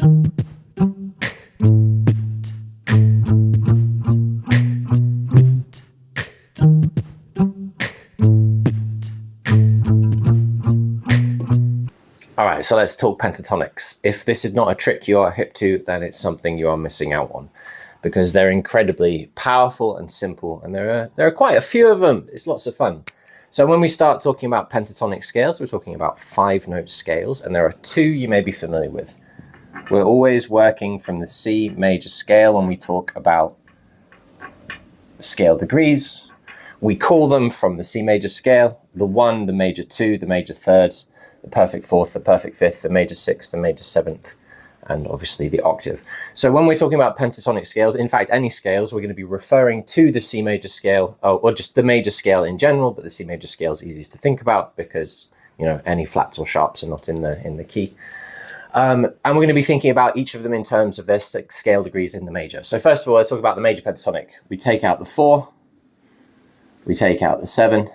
All right, so let's talk pentatonics. If this is not a trick you are hip to, then it's something you are missing out on, because they're incredibly powerful and simple, and there are quite a few of them. It's lots of fun. So when we start talking about pentatonic scales, we're talking about 5-note scales, and there are 2 you may be familiar with. We're always working from the C major scale when we talk about scale degrees. We call them from the C major scale, the 1, the major 2, the major 3rd, the perfect 4th, the perfect 5th, the major 6th, the major 7th, and obviously the octave. So when we're talking about pentatonic scales, in fact, any scales, we're going to be referring to the C major scale, or just the major scale in general, but the C major scale is easiest to think about because, you know, any flats or sharps are not in the key. And we're going to be thinking about each of them in terms of their scale degrees in the major. So first of all, let's talk about the major pentatonic. We take out the 4, we take out the 7, and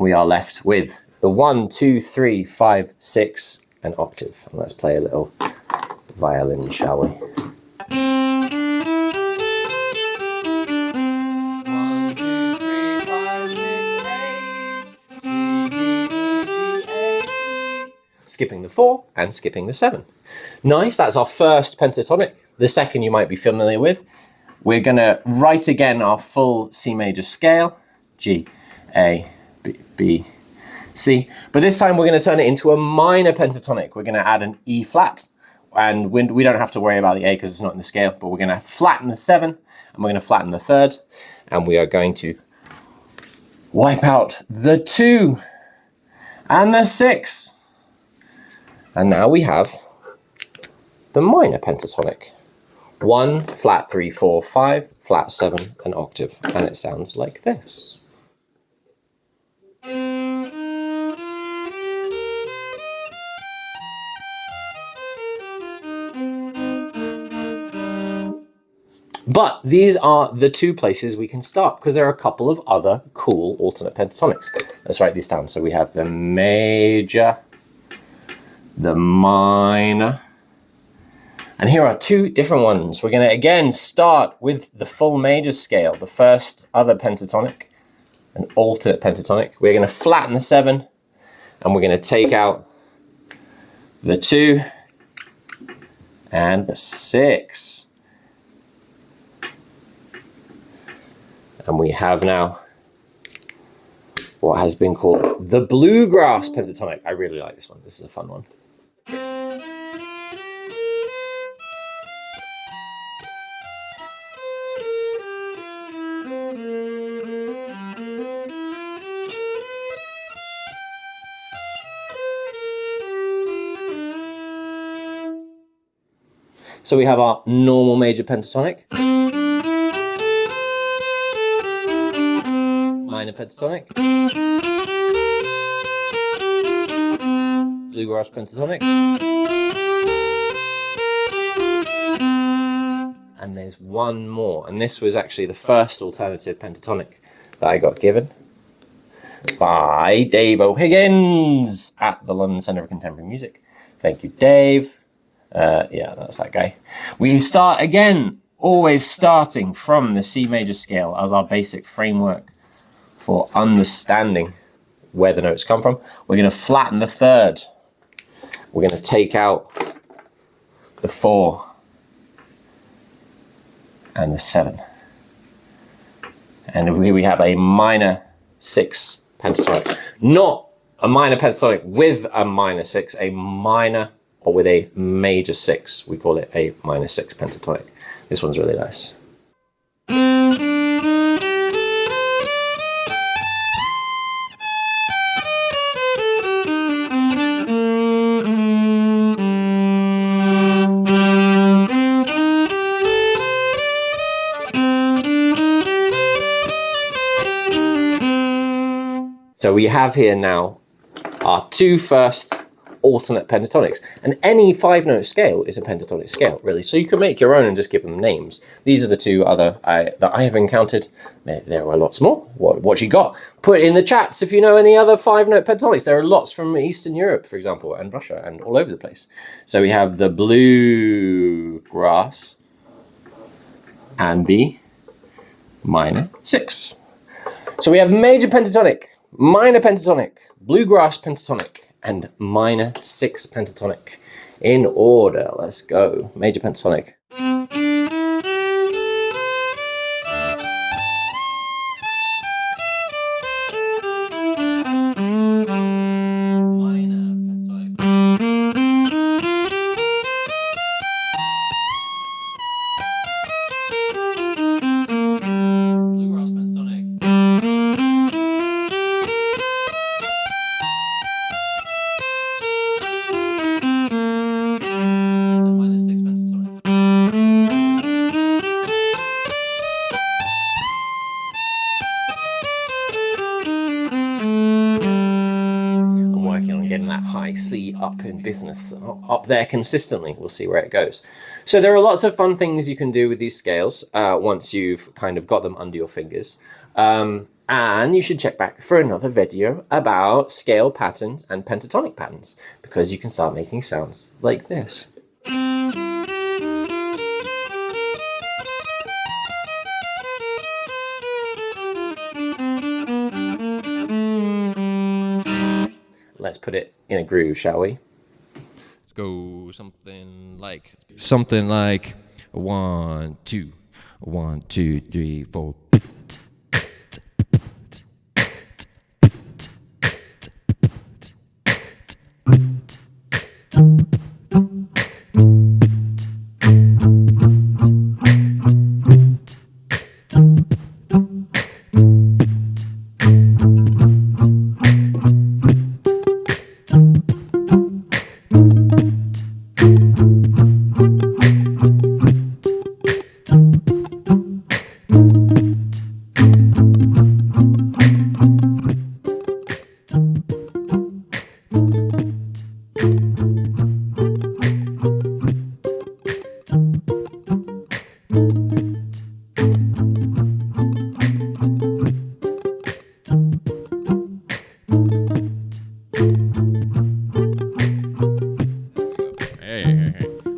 we are left with the 1, 2, 3, 5, 6, and octave. And let's play a little violin, shall we? 1, 2, 3, 5, 6, 8, C, D, E, G, A, C. Skipping the 4 and skipping the 7. Nice, that's our first pentatonic. The second you might be familiar with. We're gonna write again our full C major scale, G, A, B, C, but this time we're going to turn it into a minor pentatonic. We're going to add an E flat, and we don't have to worry about the A because it's not in the scale, but we're going to flatten the 7, and we're going to flatten the 3rd, and we are going to wipe out the 2 and the 6. And now we have the minor pentatonic. 1, flat 3, 4, 5, flat 7, an octave, and it sounds like this. But these are the 2 places we can start, because there are a couple of other cool alternate pentatonics. Let's write these down. So we have the major, the minor, and here are 2 different ones. We're going to again start with the full major scale, the first other pentatonic, an alternate pentatonic. We're going to flatten the 7, and we're going to take out the 2 and the 6. And we have now what has been called the Bluegrass pentatonic. I really like this one. This is a fun one. So we have our normal major pentatonic, minor pentatonic, Bluegrass pentatonic, and there's one more, and this was actually the first alternative pentatonic that I got given by Dave O'Higgins at the London Centre for Contemporary Music. Thank you, Dave. Yeah, that's that guy. We start again, always starting from the C major scale as our basic framework for understanding where the notes come from. We're going to flatten the 3rd. We're going to take out the 4 and the 7. And we have a minor 6 pentatonic. Not a minor pentatonic with a minor 6, a minor or with a major 6. We call it a minor 6 pentatonic. This one's really nice. So we have here now our 2 first alternate pentatonics. And any 5-note scale is a pentatonic scale, really. So you can make your own and just give them names. These are the two other that I have encountered. There are lots more. What you got? Put it in the chats if you know any other 5-note pentatonics. There are lots from Eastern Europe, for example, and Russia, and all over the place. So we have the Bluegrass and the minor 6. So we have major pentatonic, minor pentatonic, bluegrass pentatonic, and minor 6 pentatonic in order. Let's go. Major pentatonic. C up in business, up there consistently. We'll see where it goes. So there are lots of fun things you can do with these scales once you've kind of got them under your fingers. And you should check back for another video about scale patterns and pentatonic patterns, because you can start making sounds like this. Let's put it in a groove, shall we? Let's go something like 1, 2, 1, 2, 3, 4.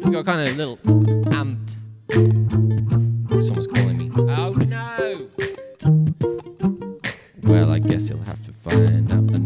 We got kind of a little amped. Someone's calling me. Oh no! Well, I guess you'll have to find out the